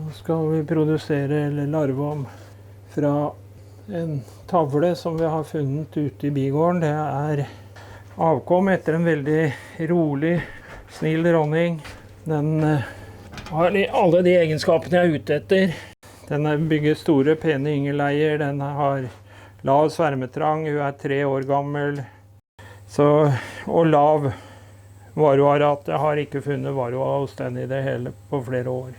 Nå skal vi produsere eller larve om fra en tavle som vi har funnet ute i bigården. Det er avkom etter en veldig rolig, snill dronning. Den har alle de egenskapene jeg er ute etter. Den bygger store, pene yngelleier. Den har lav svermetrang. Hun er 3 år gammel. Og lav varoarat. Jeg har ikke funnet varoa hos den i det hele på flere år.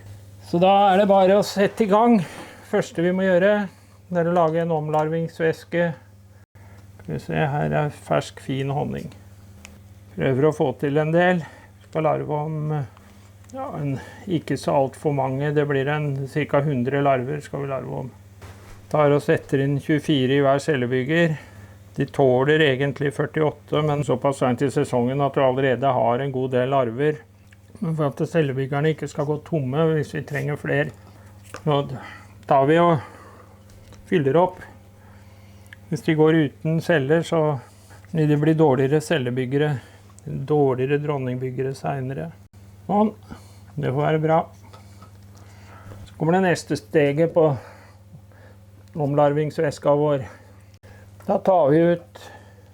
Så da er det bare å sette i gang. Første vi må gjøre, det er å lage en omlarvingsvæske. Skal vi se, her er fersk, fin honning. Prøver å få til en del. Skal larve om ikke så alt for mange. Det blir ca. 100 larver skal vi larve om. Tar og setter inn 24 i hver cellebygger. De tåler egentlig 48, men såpass sent i sesongen at du allerede har en god del larver. Men for at cellebyggerne ikke skal gå tomme hvis vi trenger flere, så tar vi og fyller opp. Hvis de går uten celler, så vil de bli dårligere cellebyggere, dårligere dronningbyggere senere. Sånn, det får være bra. Så kommer det neste steget på omlarvingsvæska vår. Da tar vi ut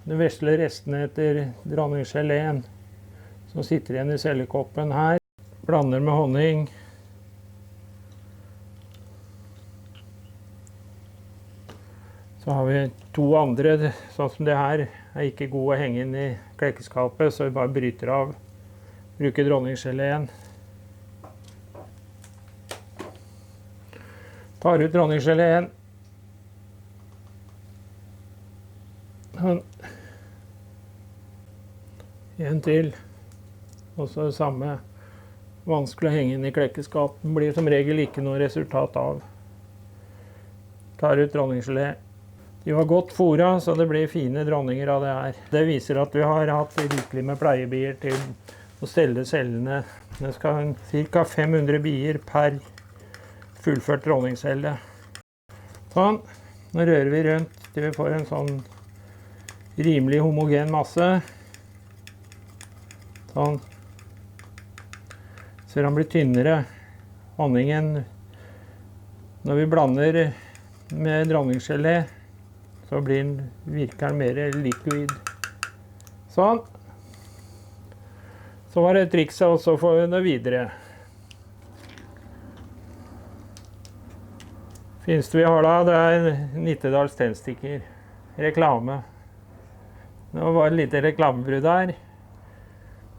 de vesle restene etter dronninggeleen som sitter igjen i cellekoppen her. Blander med honning. Så har vi 2 andre, sånn som det her, er ikke gode å henge inn i klekeskapet, så vi bare bryter av. Bruker dronninggeleen. Tar ut dronninggeleen. En til. Også det samme. Vanskelig å henge inn i klekeskap. Det blir som regel ikke noe resultat av. Tar ut dronninggelé. De var godt fôret, så det blir fine dronninger av det her. Det viser at vi har hatt rikelig med pleiebier til å stelle cellene. Det skal ha ca. 500 bier per fullført dronningscelle. Sånn. Nå rører vi rundt til vi får en sånn rimelig homogen masse. Sånn. Så den blir tynnere. Honningen, når vi blander med dronninggelé, så virker den mer liquid. Sånn. Så var det trikset, og så får vi det videre. Fineste vi har da, det er Nittedals tennstikker. Reklame. Det var et lite reklamebrudd her.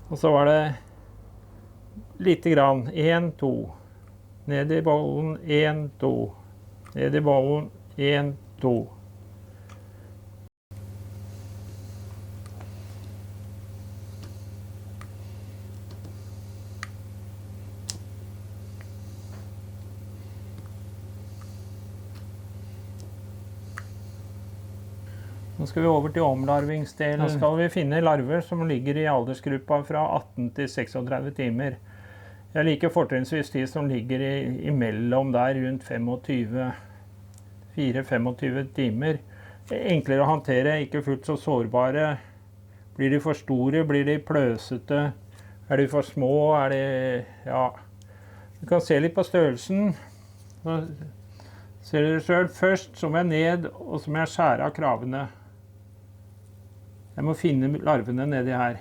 Og så var det lite grann. 1, 2. Ned i bollen. 1, 2. Ned i bollen. 1, 2. Nå skal vi over til omlarvingsdelen. Nå skal vi finne larver som ligger i aldersgruppa fra 18 til 36 timer. Jeg liker fortrinnsvis de som ligger imellom der, rundt 4-25 timer. Enklere å håndtere, ikke fullt så sårbare. Blir de for store, blir de pløsete? Er de for små? Ja. Du kan se litt på størrelsen. Så ser dere selv. Først så må jeg ned, og så må jeg skjære av kravene. Jeg må finne larvene nedi her.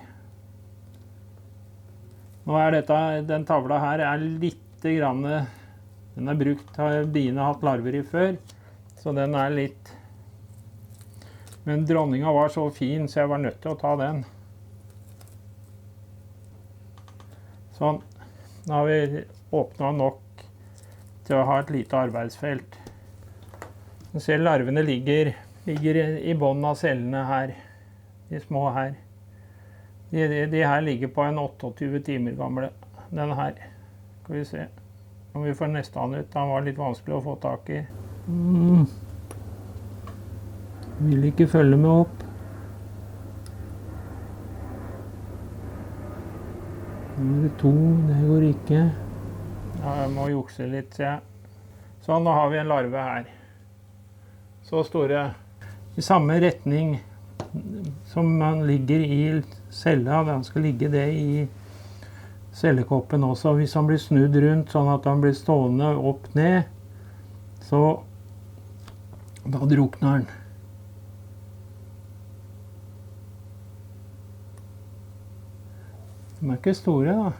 Nå er den tavla her er litt grann, den er brukt, har biene hatt larver i før, så den er litt, men dronninga var så fin, så jeg var nødt til å ta den. Sånn, nå har vi åpnet nok til å ha et lite arbeidsfelt. Du ser larvene ligger i bånd av cellene her. De små her. De her ligger på en 28 timer gamle. Den her. Skal vi se om vi får neste han ut. Han var litt vanskelig å få tak i. Vil ikke følge med opp. Nummer 2, det går ikke. Ja, jeg må jukse litt, ser jeg. Sånn, nå har vi en larve her. Så store. I samme retning som man ligger i cella, den skal ligge det cellekoppen også. Hvis han blir snudd rundt sånn at han blir stående opp ned, så da drukner han. De er ikke store da.